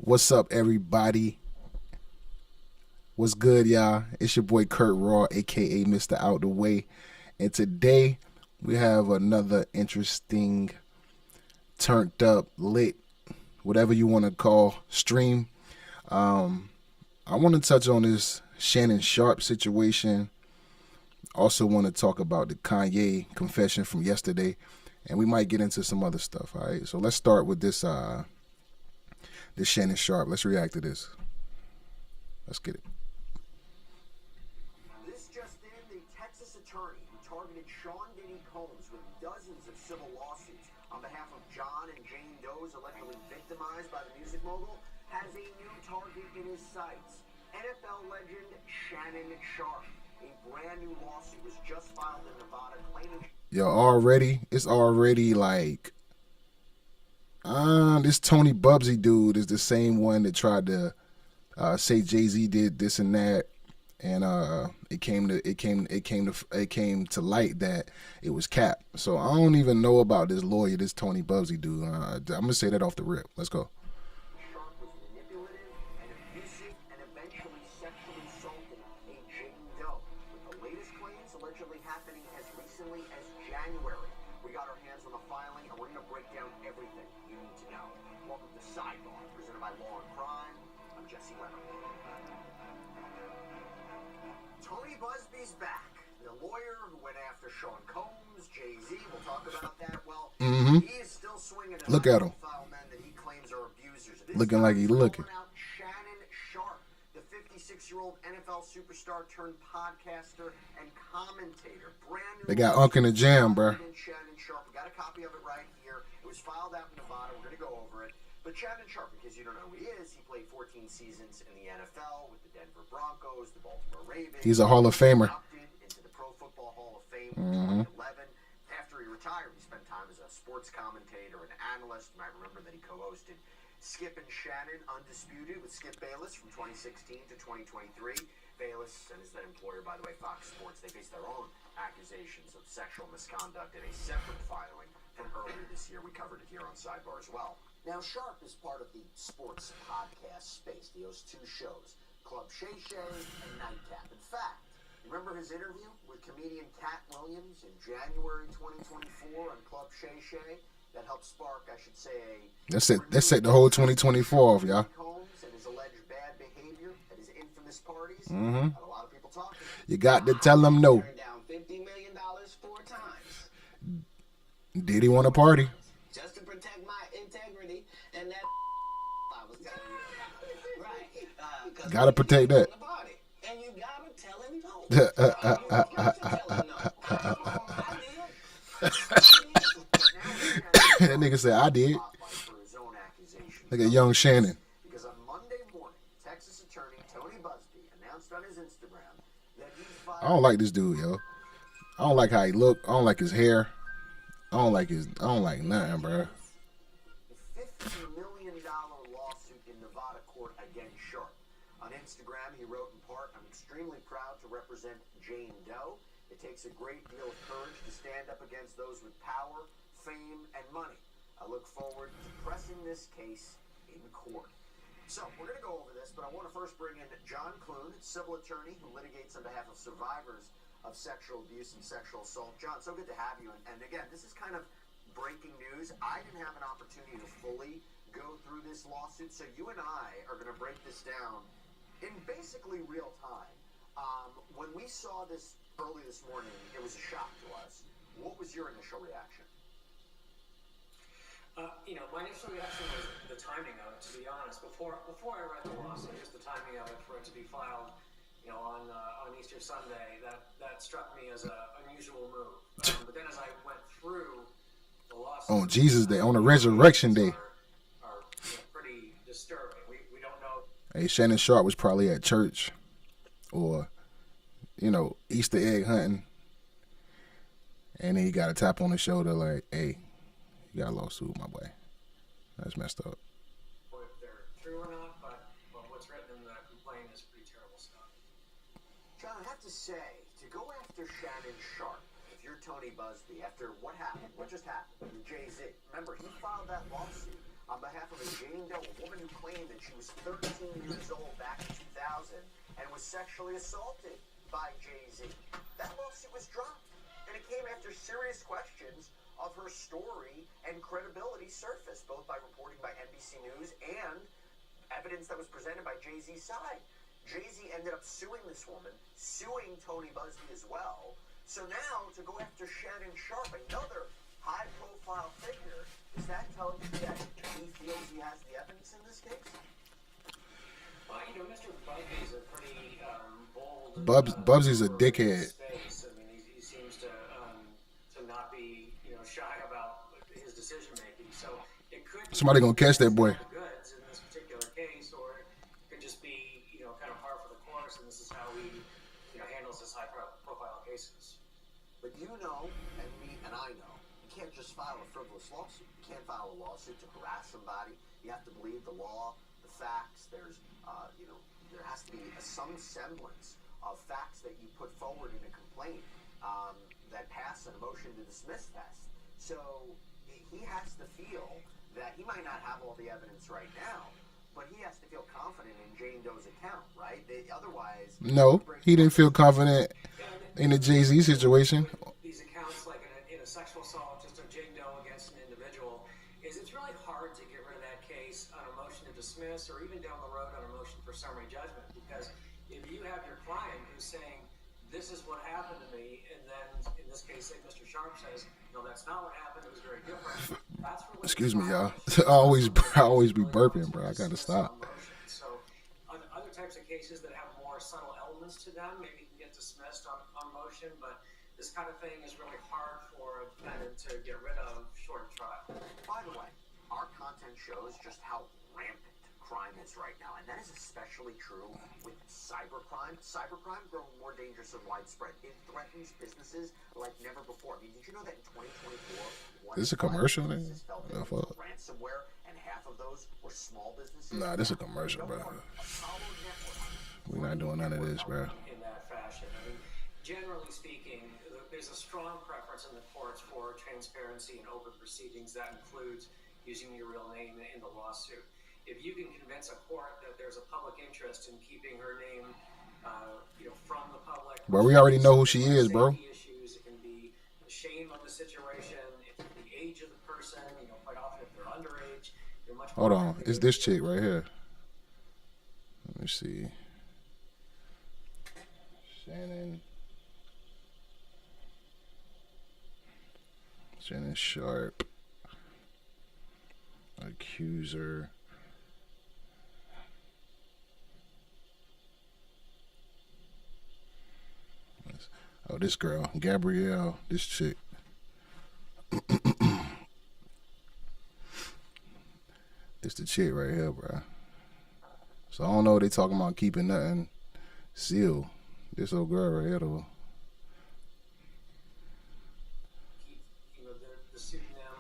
What's up, everybody? What's good, y'all? It's your boy Kurt Raw, aka Mr. Out the Way, and today we have another interesting, turned up, lit, whatever you want to call stream. Um, I want to touch on this Shannon Sharpe situation. Also, want to talk about the Kanye confession from yesterday, and we might get into some other stuff. All right, so let's start with this Shannon Sharpe. Let's react to this. Let's get it. This just in, the Texas attorney who targeted Sean Combs with dozens of civil lawsuits on behalf of John and Jane Doe's allegedly victimized by the music mogul has a new target in his sights. NFL legend Shannon Sharpe. A brand new lawsuit was just filed in Nevada claiming... It's already like, this Tony Bubsy dude is the same one that tried to say Jay-Z did this and that, and it came to light that it was cap. So I don't even know about this lawyer, this Tony Bubsy dude. I'm gonna say that off the rip. Let's go. Sharpe was manipulative and abusive and eventually sexually assaulted a Jane Doe, with the latest claims allegedly happening as recently as January. We got our hands on the filing, and we're going to break down everything you need to know. Welcome to Sidebar, presented by Law and Crime. I'm Jesse Weber. Tony Busby's back. The lawyer who went after Sean Combs, Jay-Z, we'll talk about that. Well, he is still swinging at Look at him. high-profile men that he claims are abusers. Looking like he's looking. Out Shannon Sharpe, the 56-year-old NFL superstar turned podcaster and commentator. Brand new. They got Unc in the jam, bro. Shannon Sharpe. We got a copy of it right here. It was filed out in Nevada. We're going to go over it. But Shannon Sharpe, because you don't know who he is, he played 14 seasons in the NFL with the Denver Broncos, the Baltimore Ravens. He's a Hall of Famer. Inducted into the Pro Football Hall of Fame in 2011. After he retired, he spent time as a sports commentator and analyst. You might remember that he co-hosted Skip and Shannon Undisputed with Skip Bayless from 2016 to 2023. Bayless and his then employer, by the way, Fox Sports, they faced their own accusations of sexual misconduct in a separate filing from earlier this year. We covered it here on Sidebar as well. Now, Sharpe is part of the sports podcast space. He hosts two shows, Club Shay Shay and Nightcap. In fact, remember his interview with comedian Cat Williams in January 2024 on Club Shay Shay? That helped spark, I should say, That's it the whole 2024 off, y'all. Combs and his alleged bad behavior at his infamous parties. Mm-hmm. Had a lot of people talking. You got to tell them no. Turned down $50 million 4 times. Did he want to party? Just to protect my integrity and that I was telling you about. Right. Gotta protect that. And you gotta tell him no. You got to tell him no. That nigga said, I did. Look at young Shannon. Because on Monday morning, Texas attorney Tony Busby announced on his Instagram that he filed I don't like this dude, yo. I don't like how he look. I don't like his hair. I don't like nothing, bro. a $50 million lawsuit in Nevada court against Sharpe. On Instagram, he wrote in part, "I'm extremely proud to represent Jane Doe. It takes a great deal of courage to stand up against those with power, fame, and money. I look forward to pressing this case in court." So, we're going to go over this, but I want to first bring in John Clune, civil attorney who litigates on behalf of survivors of sexual abuse and sexual assault. John, so good to have you. And again, this is kind of breaking news. I didn't have an opportunity to fully go through this lawsuit, so you and I are going to break this down in basically real time. When we saw this early this morning, it was a shock to us. What was your initial reaction? My initial reaction was the timing of it, to be honest. Before I read the lawsuit, just the timing of it for it to be filed, on Easter Sunday, that struck me as an unusual move. But then as I went through the lawsuit, On Jesus Day, on the Resurrection Day. are pretty disturbing. We don't know. Hey, Shannon Sharpe was probably at church or, Easter egg hunting. And then he got a tap on the shoulder like, hey, you got a lawsuit, my boy. That's messed up. If they're true or not, but what's written in the complaint is pretty terrible stuff. John, I have to say, to go after Shannon Sharpe, if you're Tony Busby, after what happened, what just happened with Jay-Z, remember, he filed that lawsuit on behalf of a Jane Doe, a woman who claimed that she was 13 years old back in 2000 and was sexually assaulted by Jay-Z. That lawsuit was dropped, and it came after serious questions of her story and credibility surfaced, both by reporting by NBC News and evidence that was presented by Jay-Z's side. Jay-Z ended up suing this woman, suing Tony Busby as well. So now, to go after Shannon Sharpe, another high-profile figure, is that telling you that he feels he has the evidence in this case? Well, you know, Mr. Busby is a pretty bold... Bubsy's a dickhead. Space. I mean, he seems to not be, you know, shy about his decision-making. So it could... Somebody gonna catch that boy. ...goods in this particular case, or it could just be, you know, kind of par for the course, and this is how he, you know, handles his high-profile cases. But you know, and me and I know, you can't just file a frivolous lawsuit. You can't file a lawsuit to harass somebody. You have to believe the law, the facts. There's, you know, there has to be some semblance of facts that you put forward in a complaint that pass a motion to dismiss test. So he has to feel that he might not have all the evidence right now, but he has to feel confident in Jane Doe's account, right? Otherwise... No, he didn't feel confident in the Jay-Z situation. These accounts, like in a sexual assault, just a Jane Doe against an individual, is it's really hard to get rid of that case on a motion to dismiss or even down the road on a motion for summary judgment. Because if you have your client who's saying, this is what happened to me, and then in this case, say Mr. Sharpe says, no, that's not what happened, it was very different. That's really... Excuse me, y'all. I always be burping, bro. I gotta stop. So other types of cases that have more subtle elements to them maybe can get dismissed on motion, but this kind of thing is really hard for a defendant to get rid of short of trial. By the way, our content shows just how rampant crime is right now, and that is especially true with cybercrime. Cybercrime growing more dangerous and widespread. It threatens businesses like never before. I mean, did you know that in 2024, This is a commercial thing? No, ransomware, and half of those were small businesses? Nah, this is a commercial, bro. We're not doing none of this, bro. In that fashion. I mean, generally speaking, there's a strong preference in the courts for transparency and open proceedings. That includes using your real name in the lawsuit. If you can convince a court that there's a public interest in keeping her name, you know, from the public, Bro, we already know who she is, bro. Issues, it can be the shame of the situation, it can be the age of the person. You know, quite often if they're underage, they're much. Hold on, it's this chick right here. Let me see. Shannon Sharpe, accuser. Oh, this girl, Gabrielle, this chick. This the chick right here, bro. So I don't know what they talking about keeping nothing sealed. This old girl right here, though. You know, the pseudonym,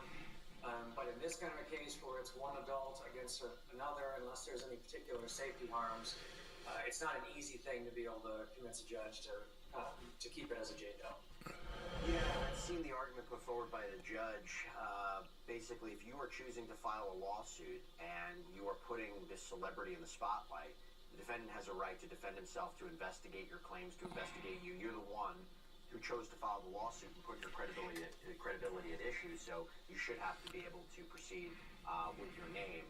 but in this kind of a case where it's one adult against another, unless there's any particular safety harms, it's not an easy thing to be able to convince a judge to keep it as a Jane Doe. Yeah, I've seen the argument put forward by the judge. Basically, if you are choosing to file a lawsuit and you are putting this celebrity in the spotlight, the defendant has a right to defend himself, to investigate your claims, to investigate you. You're the one who chose to file the lawsuit and put your credibility at issue, so you should have to be able to proceed with your name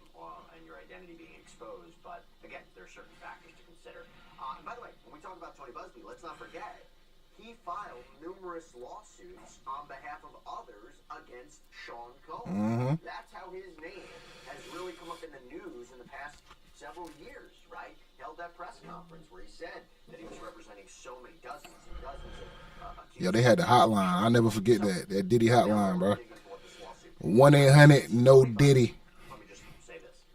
and your identity being exposed. But again, there are certain factors to consider. And by the way, when we talk about Tony Busby, let's not forget, he filed numerous lawsuits on behalf of others against Sean Combs. Mm-hmm. That's how his name has really come up in the news in the past several years, right? He held that press conference where he said that he was representing so many dozens and dozens of accused. Yeah, they had the hotline. I'll never forget that Diddy hotline, bro. 1-800-NO-DIDDY. Let me just say this.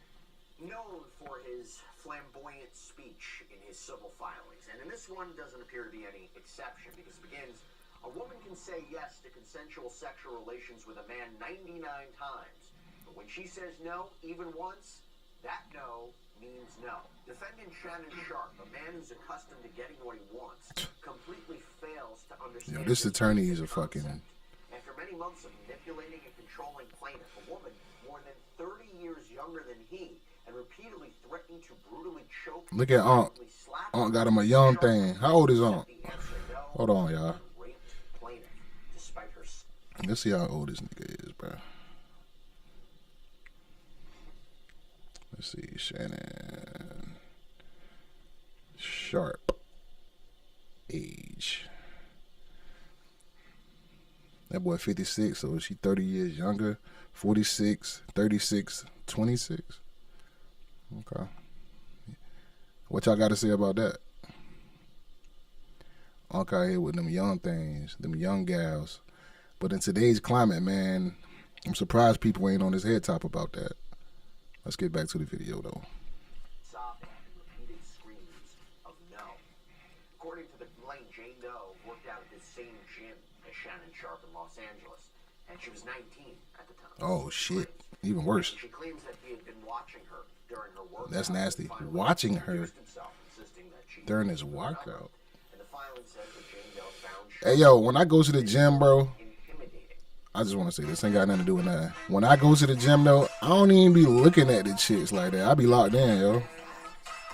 Known for his flamboyant speech in his civil filings, and in this one doesn't appear to be any exception, because it begins, a woman can say yes to consensual sexual relations with a man 99 times, but when she says no, even once, that no means no. Defendant Shannon Sharpe, a man who's accustomed to getting what he wants, completely fails to understand. Yo, this attorney is a fucking... After many months of manipulating and controlling plaintiff, a woman more than 30 years younger than he and repeatedly threatening to brutally choke. Look at Aunt. Aunt got him a young thing. How old is Aunt? The answer no. Hold on, y'all. Raped plaintiff despite her. Let's see how old this nigga is, bro. Let's see, Shannon Sharpe. Age. That boy 56, so she 30 years younger. 46, 36, 26. Okay. What y'all got to say about that? Okay, here with them young things, them young gals. But in today's climate, man, I'm surprised people ain't on his head top about that. Let's get back to the video, though. Sobbing and repeated screams of no. According to the complaint, Jane Doe worked out at this same gym as Shannon Sharpe in Los Angeles, and she was 19 at the time. Oh, shit. Even worse. She claims that he had been watching her during her workout. That's nasty. Watching her during his workout. And the filing says that Jane Doe found Hey, yo, when I go to the gym, bro, I just want to say this ain't got nothing to do with that. When I go to the gym, though, I don't even be looking at the chicks like that. I be locked in, yo.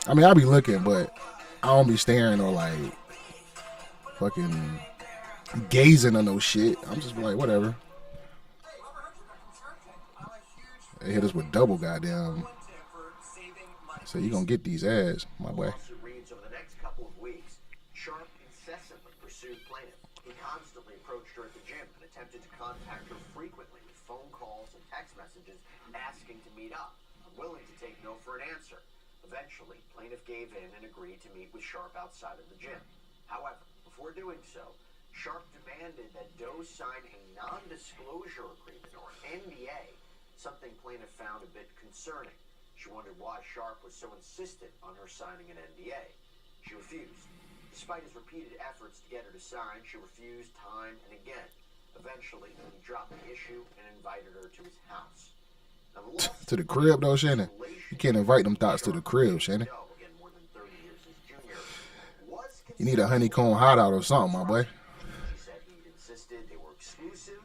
I mean, I be looking, but I don't be staring or like fucking gazing on no shit. I'm just like, whatever. They hit us with double goddamn. So you gonna get these ads, my boy. Lawsuit reads over the next couple of weeks, Sharpe incessantly pursued plaintiff. He constantly approached her at the gym and attempted to contact her frequently with phone calls and text messages asking to meet up, unwilling to take no for an answer. Eventually, plaintiff gave in and agreed to meet with Sharpe outside of the gym. However, before doing so, Sharpe demanded that Doe sign a non-disclosure agreement, or NDA, something plaintiff found a bit concerning. She wondered why Sharpe was so insistent on her signing an NDA. She refused. Despite his repeated efforts to get her to sign, she refused time and again. Eventually, he dropped the issue and invited her to his house. Now, to the crib, though, Shannon. You can't invite them thoughts to the crib, Shannon. You need a honeycomb hideout or something, my boy. She said he insisted they were exclusive,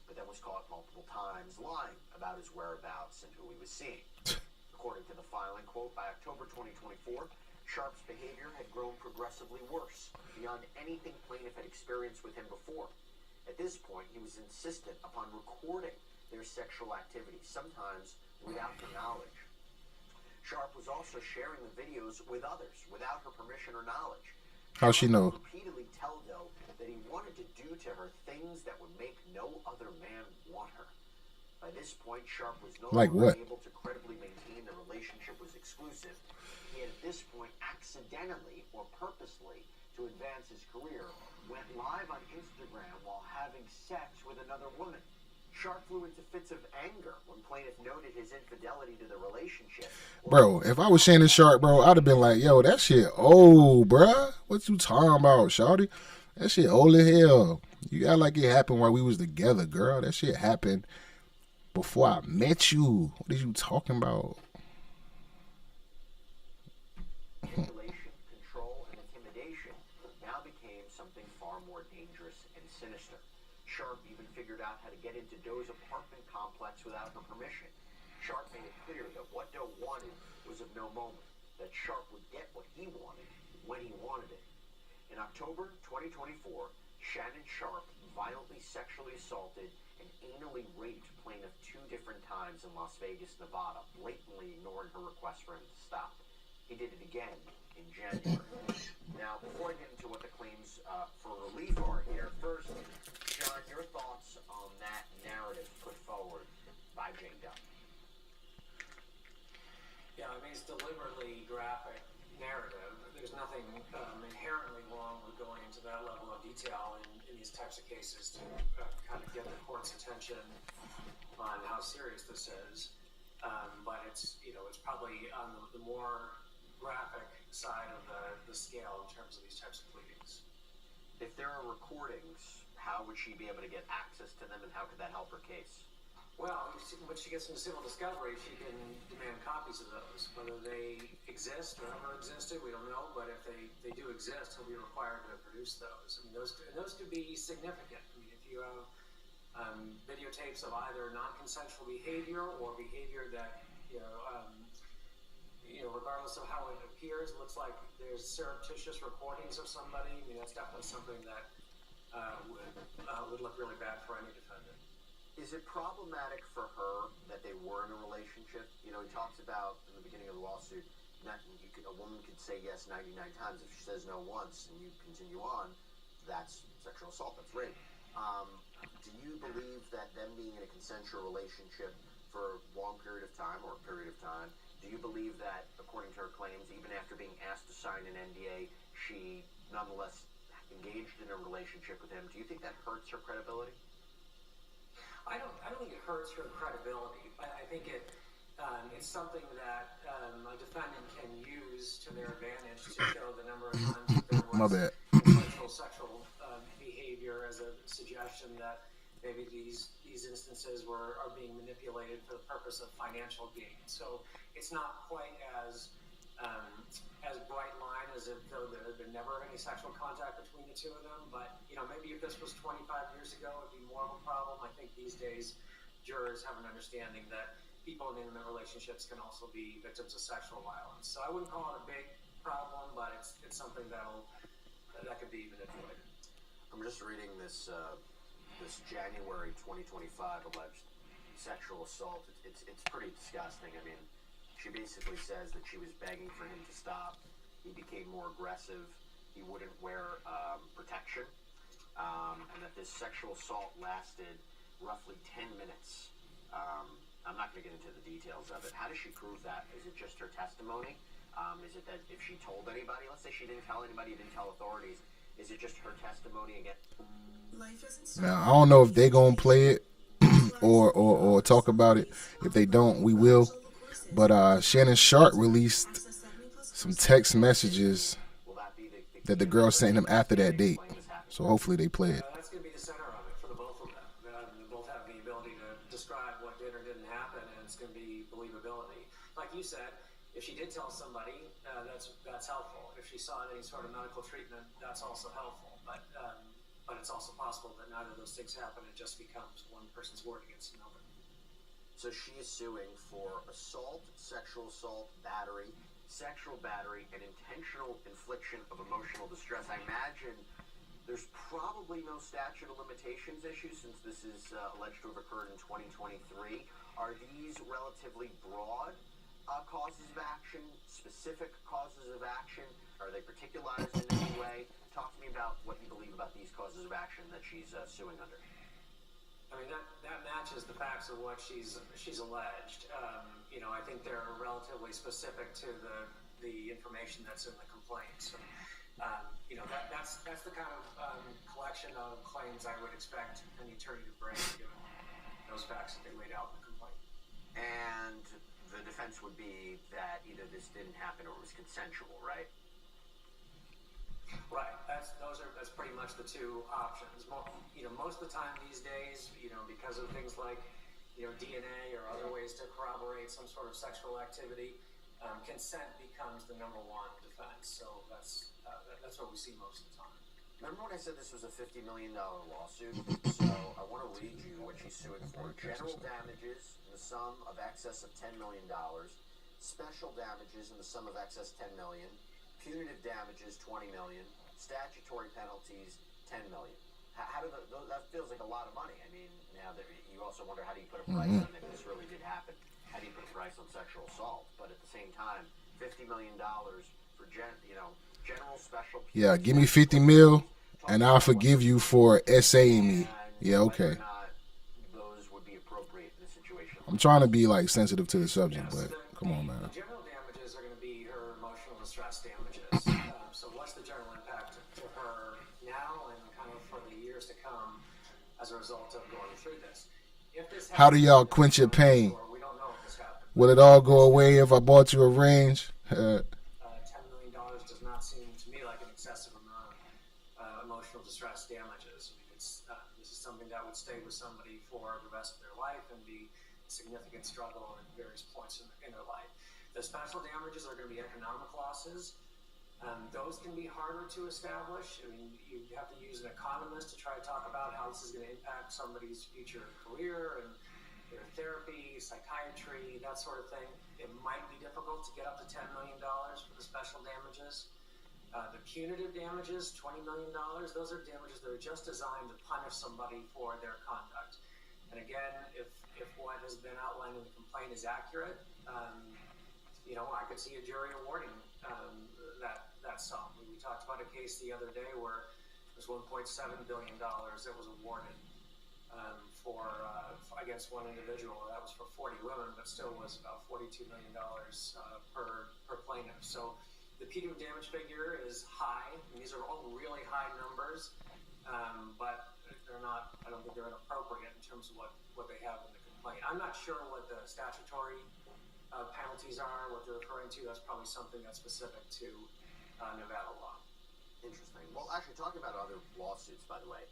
but then was caught multiple times lying about his whereabouts and who he was seeing. According to the filing, quote, by October 2024, Sharpe's behavior had grown progressively worse, beyond anything plaintiff had experienced with him before. At this point, he was insistent upon recording their sexual activity, sometimes without her knowledge. Sharpe was also sharing the videos with others, without her permission or knowledge. How she know? Repeatedly tell Doe that he wanted to do to her things that would make no other man want her. By this point, Sharpe was no longer able to credibly maintain the relationship was exclusive. He had at this point accidentally or purposely, to advance his career, went live on Instagram while having sex with another woman. Sharpe flew into fits of anger when plaintiff noted his infidelity to the relationship. Bro, if I was Shannon Sharpe, bro, I'd have been like, yo, that shit old, bruh. What you talking about, shawty? That shit old as hell. You act like it happened while we was together, girl. That shit happened before I met you. What are you talking about? Manipulation, control, and intimidation now became something far more dangerous and sinister. Sharpe even figured out how to get into Doe's apartment complex without her permission. Sharpe made it clear that what Doe wanted was of no moment, that Sharpe would get what he wanted when he wanted it. In October 2024, Shannon Sharpe violently sexually assaulted and anally raped plaintiff 2 different times in Las Vegas, Nevada, blatantly ignoring her request for him to stop. He did it again in January. Now, before I get into what the claims for relief are here, first, John, your thoughts on that narrative put forward by Jane Doe? Yeah, I mean, it's deliberately graphic narrative. There's nothing inherently wrong with going into that level of detail in these types of cases to kind of get the court's attention on how serious this is. But it's, it's probably on the more graphic side of the scale in terms of these types of pleadings. If there are recordings, how would she be able to get access to them, and how could that help her case? Well, when she gets into civil discovery, she can demand copies of those. Whether they exist or ever existed, we don't know. But if they do exist, he'll be required to produce those. I mean, those could be significant. I mean, if you have videotapes of either non-consensual behavior or behavior that, regardless of how it appears, it looks like there's surreptitious recordings of somebody. I mean, that's definitely something that would look really bad for any defendant. Is it problematic for her that they were in a relationship? He talks about in the beginning of the lawsuit, a woman could say yes 99 times. If she says no once and you continue on, that's sexual assault, that's rape. Do you believe that them being in a consensual relationship for a long period of time or a period of time, do you believe that, according to her claims, even after being asked to sign an NDA, she nonetheless engaged in a relationship with him? Do you think that hurts her credibility? I don't think it hurts her credibility. I think it's something that a defendant can use to their advantage to show the number of times that there My was bad. consensual sexual behavior as a suggestion that maybe these instances are being manipulated for the purpose of financial gain. So it's not quite as bright line as if though there had been never any sexual contact between the two of them. But maybe if this was 25 years ago, it'd be more of a problem. I think these days jurors have an understanding that people in intimate relationships can also be victims of sexual violence. So I wouldn't call it a big problem, but it's something that could be manipulated. I'm just reading this January 2025 alleged sexual assault. It's pretty disgusting. I mean, she basically says that she was begging for him to stop. He became more aggressive. He wouldn't wear protection, and that this sexual assault lasted roughly 10 minutes. I'm not going to get into the details of it. How does she prove that? Is it just her testimony? Is it that if she told anybody, let's say she didn't tell anybody, didn't tell authorities, is it just her testimony again? Now, I don't know if they're going to play it or talk about it. If they don't, we will. But Shannon Sharpe released some text messages that the girl sent him after that date. So hopefully they play it. That's going to be the center of it for the both of them. They both have the ability to describe what did or didn't happen, and it's going to be believability. Like you said, if she did tell somebody, that's helpful. If she sought any sort of medical treatment, that's also helpful. But it's also possible that neither of those things happen. It just becomes one person's word against another. So she is suing for assault, sexual assault, battery, sexual battery, and intentional infliction of emotional distress. I imagine there's probably no statute of limitations issue since this is alleged to have occurred in 2023. Are these relatively broad causes of action, specific causes of action? Are they particularized in any way? Talk to me about what you believe about these causes of action that she's suing under. I mean, that matches the facts of what she's alleged. I think they're relatively specific to the information that's in the complaint. So, that's the kind of collection of claims I would expect an attorney to bring, given those facts that they laid out in the complaint. And the defense would be that either this didn't happen or it was consensual, right? Right. That's pretty much the two options. Most of the time these days, because of things like, DNA or other ways to corroborate some sort of sexual activity, consent becomes the number one defense. So that's what we see most of the time. Remember when I said this was a $50 million lawsuit? So I want to read you what she's suing for. General damages in the sum of excess of $10 million. Special damages in the sum of excess $10 million. Punitive damages, $20 million. Statutory penalties, $10 million. How do that feels like a lot of money. I mean, now that you also wonder, how do you put a price on it if this really did happen? How do you put a price on sexual assault? But at the same time, $50 million for general special. Yeah, give me 50 mil, and I'll forgive you for essaying me. Yeah, okay. Those would be appropriate in this situation. I'm trying to be sensitive to the subject, but come on, man. The general damages are going to be her emotional distress damages. So what's the general impact to her now and kind of for the years to come as a result of going through this? If this How do y'all quench your pain? we don't know if this happened. Will it all go away if I bought you a range? $10 million does not seem to me like an excessive amount of emotional distress damages. I mean, this is something that would stay with somebody for the rest of their life and be a significant struggle at various points in their life. The special damages are going to be economic losses. Those can be harder to establish. I mean, you have to use an economist to try to talk about how this is going to impact somebody's future career and their therapy, psychiatry, that sort of thing. It might be difficult to get up to $10 million for the special damages. The punitive damages, $20 million, those are damages that are just designed to punish somebody for their conduct. And again, if what has been outlined in the complaint is accurate, I could see a jury awarding that sum. We talked about a case the other day where there's $1.7 billion that was awarded against one individual. That was for 40 women, but still was about $42 million per plaintiff. So the punitive damage figure is high, and these are all really high numbers, but they're not. I don't think they're inappropriate in terms of what they have in the complaint. I'm not sure what the statutory penalties are, what they're referring to. That's probably something that's specific to Nevada law. Interesting. Well, actually, talking about other lawsuits, by the way,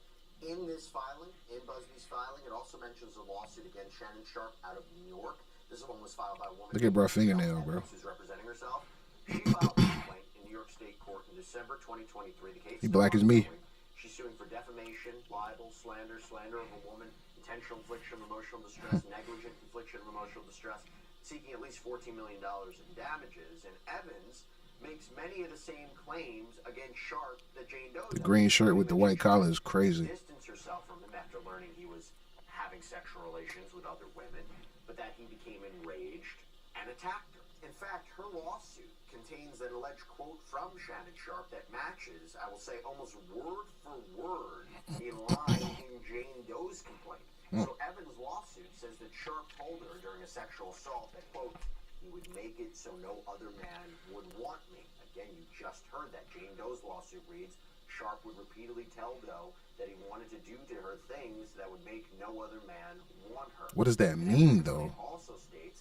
in this filing, in Busby's filing, it also mentions a lawsuit against Shannon Sharpe out of New York. This one was filed by a woman. Look at bro fingernail, bro. Who's representing herself. She filed a complaint in New York State Court in December 2023. The case he black as me. She's suing for defamation, libel, slander of a woman, intentional infliction of emotional distress, negligent infliction of emotional distress, seeking at least $14 million in damages. And Evans makes many of the same claims against Sharpe that Jane Doe. The green shirt with the white collar is crazy. Distance herself from him after learning he was having sexual relations with other women, but that he became enraged and attacked her. In fact, her lawsuit contains an alleged quote from Shannon Sharpe that matches, I will say, almost word for word a line in Jane Doe's complaint. So Evans' lawsuit says that Sharpe told her during a sexual assault that, quote, he would make it so no other man would want me. Again, you just heard that. Jane Doe's lawsuit reads, Sharpe would repeatedly tell Doe that he wanted to do to her things that would make no other man want her. What does that mean, though?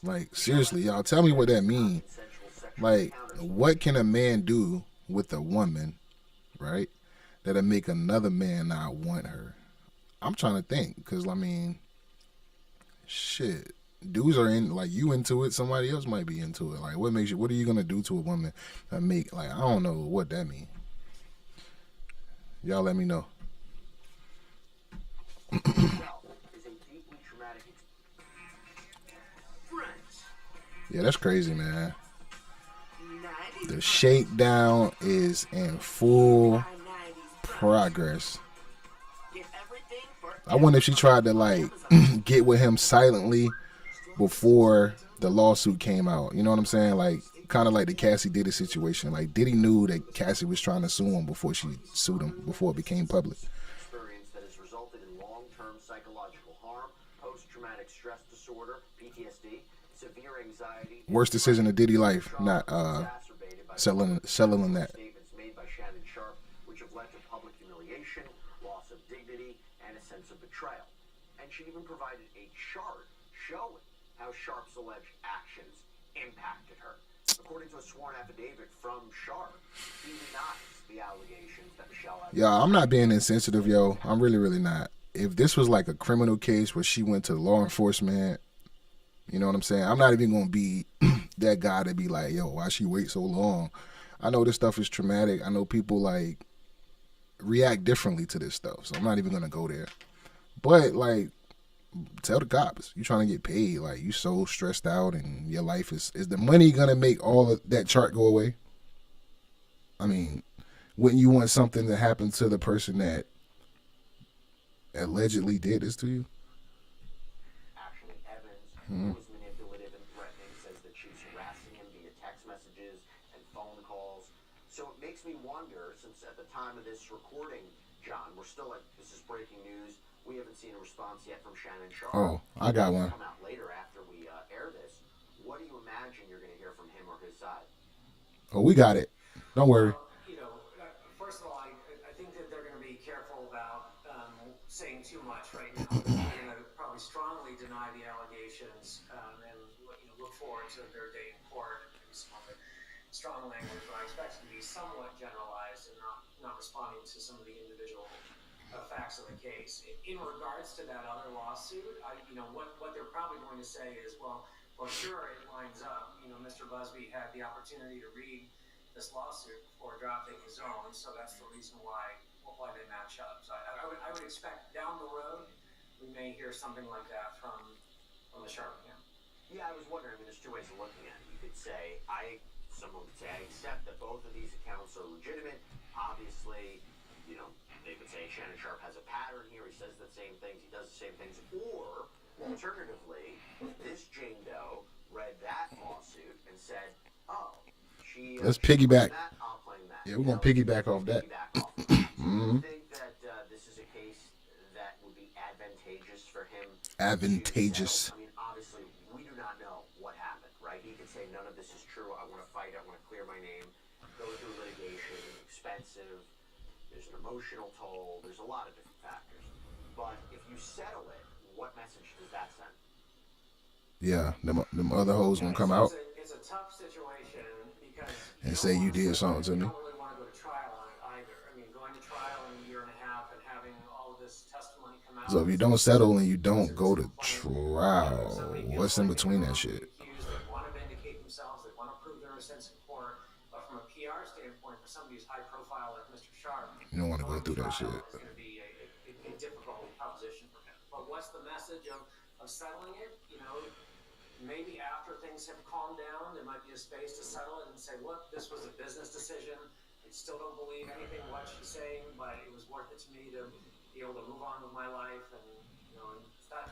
Like, seriously, y'all, tell me what that means. Like, what can a man do with a woman, right, that'll make another man not want her? I'm trying to think, because, I mean, shit. Dudes are in, like, you into it, somebody else might be into it. Like, what are you gonna do to a woman that make, like, I don't know what that means. Y'all let me know. Yeah, that's crazy, man. The shakedown is in full progress. I wonder if she tried to, like, get with him silently before the lawsuit came out. You know what I'm saying? Like, kind of like the Cassie Diddy situation. Like, Diddy knew that Cassie was trying to sue him before she sued him, before it became public. Experience that has resulted in long-term psychological harm, post-traumatic stress disorder, PTSD, severe anxiety. Worst decision of Diddy life, not selling that. Statements made by Shannon Sharpe, which have led to public humiliation, loss of dignity, and a sense of betrayal. And she even provided a chart showing how Sharpe's alleged actions impacted her. According to a sworn affidavit from Sharpe, he denies the allegations that Michelle has. Yeah, I'm not being insensitive, yo. I'm really, really not. If this was like a criminal case where she went to law enforcement, you know what I'm saying? I'm not even going to be that guy to be like, yo, why she wait so long? I know this stuff is traumatic. I know people, like, react differently to this stuff, so I'm not even going to go there. But, like, tell the cops you trying to get paid. Like, you so stressed out and your life is the money gonna make all of that chart go away? I mean, wouldn't you want something to happen to the person that allegedly did this to you? Actually, Evans, who was manipulative and threatening, says that she's harassing him via text messages and phone calls. So it makes me wonder, since at the time of this recording, John, we're still this is breaking news. We haven't seen a response yet from Shannon Sharpe. Oh, I got one. Come out later after we air this. What do you imagine you're going to hear from him or his side? Oh, we got it. Don't worry. First of all, I think that they're going to be careful about saying too much right now. They're going to probably strongly deny the allegations and look forward to their day in court and maybe some other strong language. But I expect it to be somewhat generalized and not responding to some of the individual facts of the case. In regards to that other lawsuit, what they're probably going to say is, well, sure, it lines up. Mr. Busby had the opportunity to read this lawsuit before drafting his own, so that's the reason why they match up. So I would expect down the road we may hear something like that from the Sharpe camp. Yeah, I was wondering. I mean, there's two ways of looking at it. You could say someone could say I accept that both of these accounts are legitimate. Obviously, you know, they would say Shannon Sharpe has a pattern here. He says the same things. He does the same things. Or alternatively, this Jane Doe read that lawsuit and said, "Oh, let's piggyback. That, I'll claim that." Yeah, we're gonna piggyback off that. I think that this is a case that would be advantageous for him. Advantageous. I mean, obviously, we do not know what happened, right? He could say none of this is true. I want to fight. I want to clear my name. Go through litigation. Expensive. There's an emotional toll. There's a lot of different factors. But if you settle it, what message does that send? Yeah, them other hoes gonna come out. It's a tough situation because and say you did something to me. You don't really want to go to trial on it either. I mean, going to trial in a year and a half and having all of this testimony come out. So if you don't settle and you don't go to trial, what's in between that shit? They want to vindicate themselves. They want to prove their innocence in court. But from a PR standpoint, for somebody who's high profile like Mr. Sharpe, you don't want to go through that shit. It's going to be a difficult proposition for him. But what's the message of settling it? You know, maybe after things have calmed down, there might be a space to settle it and say, look, this was a business decision. I still don't believe anything what she's saying, but it was worth it to me to be able to move on with my life. And, you know,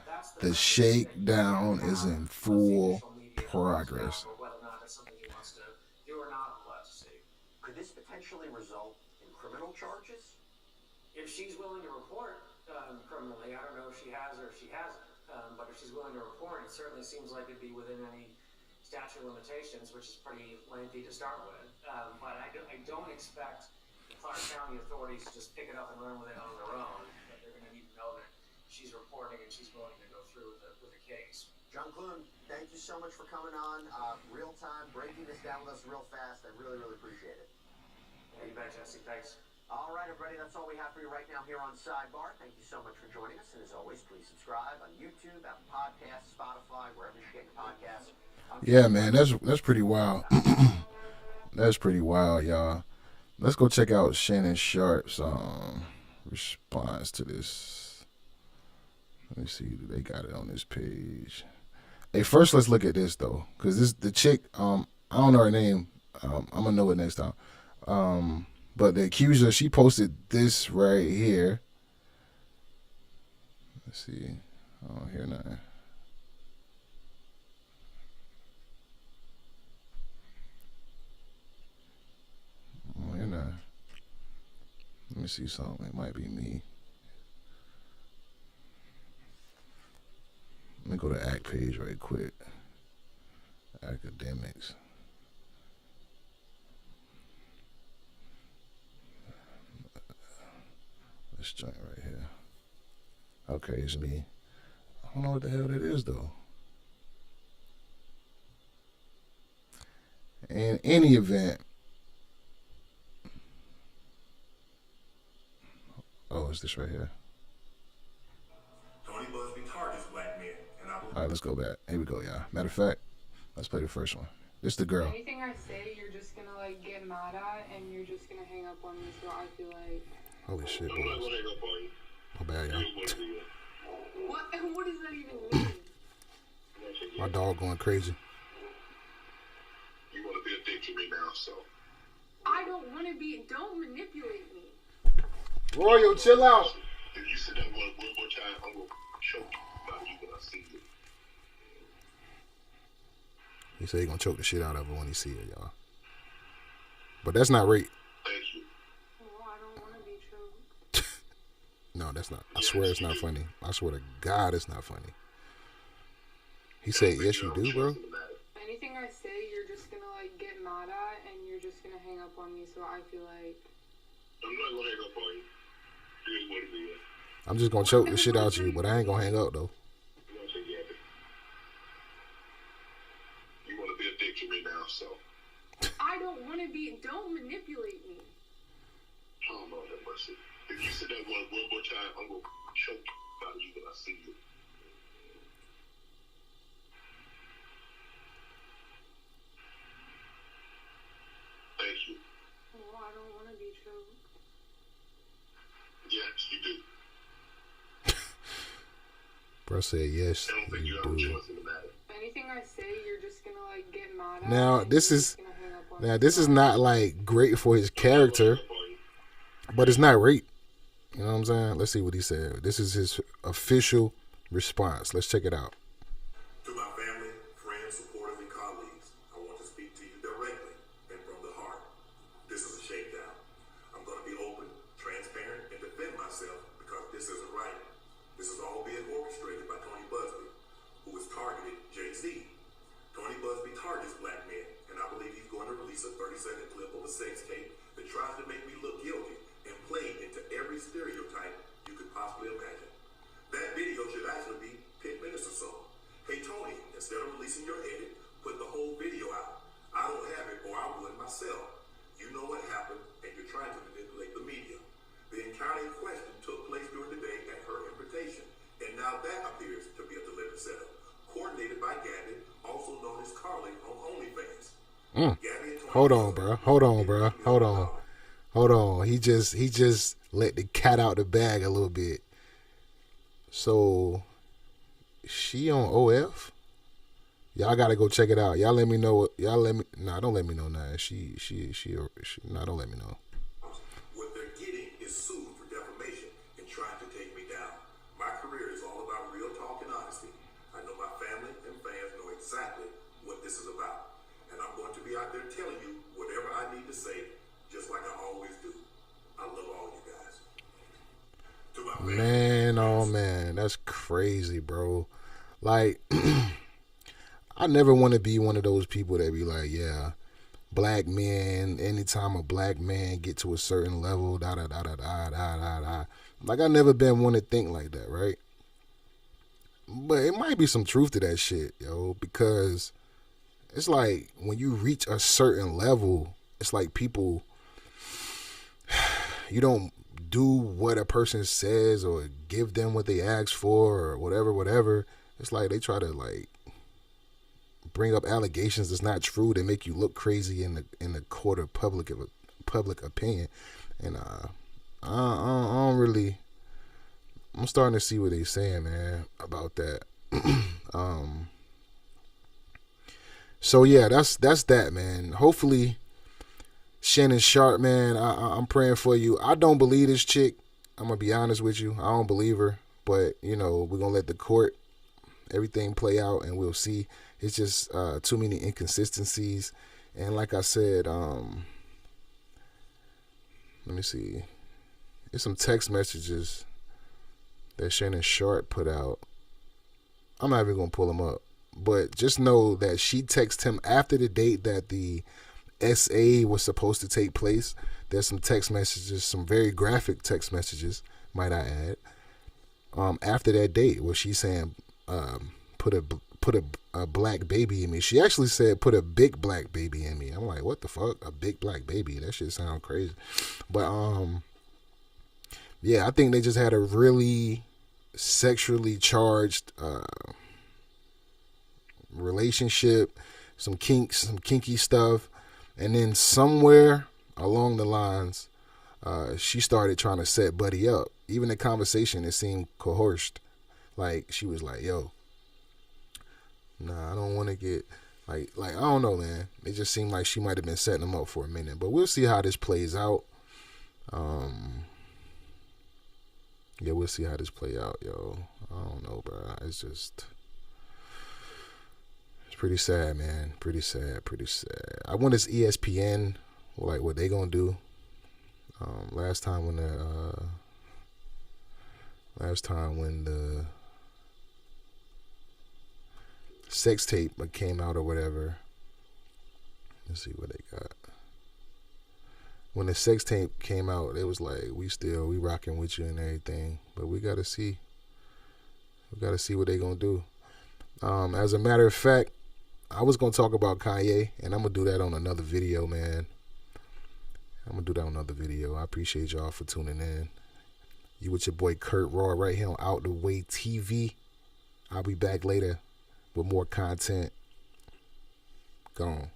that's the shakedown is in full progress. Whether or not that's something he wants to do or not, we'll have to see. Could this potentially result in criminal charges? If she's willing to report criminally, I don't know if she has or if she hasn't. But if she's willing to report, it certainly seems like it'd be within any statute of limitations, which is pretty lengthy to start with. But I don't expect the Clark County authorities to just pick it up and run with it on their own. That they're going to need to know that she's reporting and she's willing to go through with the case. John Clune, thank you so much for coming on. Real time, breaking this down with us real fast. I really, really appreciate it. Yeah, you bet, Jesse. Thanks. All right, everybody, that's all we have for you right now here on Sidebar. Thank you so much for joining us. And as always, please subscribe on YouTube, Apple Podcasts, Spotify, wherever you get your podcasts. Yeah, man, that's pretty wild. That's pretty wild, y'all. Let's go check out Shannon Sharpe's response to this. Let me see, they got it on this page. Hey, first let's look at this though, because this the chick. I don't know her name. I'm gonna know it next time. But the accuser, she posted this right here. Let's see. I don't hear nothing. I don't hear nothing. Let me see something. It might be me. Let me go to Act page right quick. Academics. This joint right here. Okay, it's me. I don't know what the hell that is though. In any event, oh, it's this right here. Tony Busby targets black men, and all right, let's go back. Here we go, y'all. Matter of fact, let's play the first one. This the girl. Anything I say, you're just gonna like get mad at, and you're just gonna hang up on me. So I feel like. Holy shit, boys. I'm not gonna hang up on you. My bad, y'all. What? What does that even mean? My dog going crazy. You want to be a dick to me now, so. I don't want to be. Don't manipulate me. Royal, chill out. If you sit down one more time, I'm gonna choke about you when I see you. He said he gonna choke the shit out of her when he see her, y'all. But that's not rape. Thank you. Oh, I don't want to be choked. No, that's not. I swear it's not funny. I swear to God it's not funny. He said, yes, you do, bro. Anything I say, you're just gonna like get mad at, and you're just gonna hang up on me. So I feel like. I'm not gonna hang up on you. Here's what it is. I'm just gonna choke the shit out of you, but I ain't gonna hang up though. You want to take it? You want to be a dick to me now, so. I don't want to be. Don't manipulate me. I don't know that much. If you sit down one more time, I'm gonna choke about you when I see you. Thank you. Well, I don't want to be choked. Yes, you do. Bro said yes. I don't think You you have a do. choice in the matter. Anything I say, you're just gonna like get mad at. Now and this you're is just gonna hang up on now me. this is not like great for his character, but it's not rape. You know what I'm saying? Let's see what he said. This is his official response. Let's check it out. To my family, friends, supporters, and colleagues, I want to speak to you directly and from the heart. This is a shakedown. I'm going to be open, transparent, and defend myself because this isn't right. This is all being orchestrated by Tony Busby, who has targeted Jay-Z. Tony Busby targets black men, and I believe he's going to release a 30-second clip of a sex tape that tries to make me look guilty and play into every stereotype you could possibly imagine. That video should actually be 10 minutes or so. Hey Tony, instead of releasing your edit, put the whole video out. I don't have it, or I would myself. You know what happened, and you're trying to manipulate the media. The encounter in question took place during the day at her invitation, and now that appears to be a deliberate setup, coordinated by Gabby, also known as Carly on OnlyFans. Gabby and Tony Hold on, bro. Hold on. He just let the cat out the bag a little bit. So she on OF? Y'all gotta go check it out. Y'all let me know. Don't let me know now. She don't let me know. What they're getting is sued for defamation and trying to take me down. My career is all about real talk and honesty. I know my family and fans know exactly what this is about. And I'm going to be out there telling you whatever I need to say, just like I always do. I love all you guys. To my family, Man, oh man, that's crazy, bro. Like, I never want to be one of those people that be like, yeah, black men, anytime a black man get to a certain level, da da da da da da da da. Like, I never been one to think like that, right? But it might be some truth to that shit, yo, because it's like when you reach a certain level, it's like people, you don't do what a person says or give them what they ask for or whatever. It's like they try to like bring up allegations that's not true. They make you look crazy in the court of public opinion, and I don't really. I'm starting to see what they're saying, man, about that. So yeah, that's that, man. Hopefully, Shannon Sharpe, man, I'm praying for you. I don't believe this chick. I'm gonna be honest with you. I don't believe her, but you know, we're gonna let the court, everything play out, and we'll see. It's just too many inconsistencies, and like I said, let me see. There's some text messages that Shannon Sharpe put out. I'm not even gonna pull them up, but just know that she texted him after the date that the SA was supposed to take place. There's some text messages, some very graphic text messages, might I add, after that date where she's saying, put a black baby in me. She actually said, put a big black baby in me. I'm like, what the fuck? A big black baby? That shit sound crazy. But yeah, I think they just had a really sexually charged relationship, some kinky stuff, and then somewhere along the lines, she started trying to set Buddy up. Even the conversation, it seemed coerced. Like she was like, "Yo, nah, I don't want to get like I don't know, man." It just seemed like she might have been setting him up for a minute, but we'll see how this plays out. Yeah, we'll see how this play out, yo. I don't know, bro. It's pretty sad, man. Pretty sad. I wonder if ESPN, like, what they gonna do. Last time when the sex tape came out or whatever. Let's see what they got. When the sex tape came out, it was like, we rocking with you and everything. But we gotta see. We gotta see what they gonna do. As a matter of fact, I was gonna talk about Kanye, and I'm gonna do that on another video, man. I appreciate y'all for tuning in. You with your boy Kurt Raw right here on Out the Way TV. I'll be back later with more content. Gone.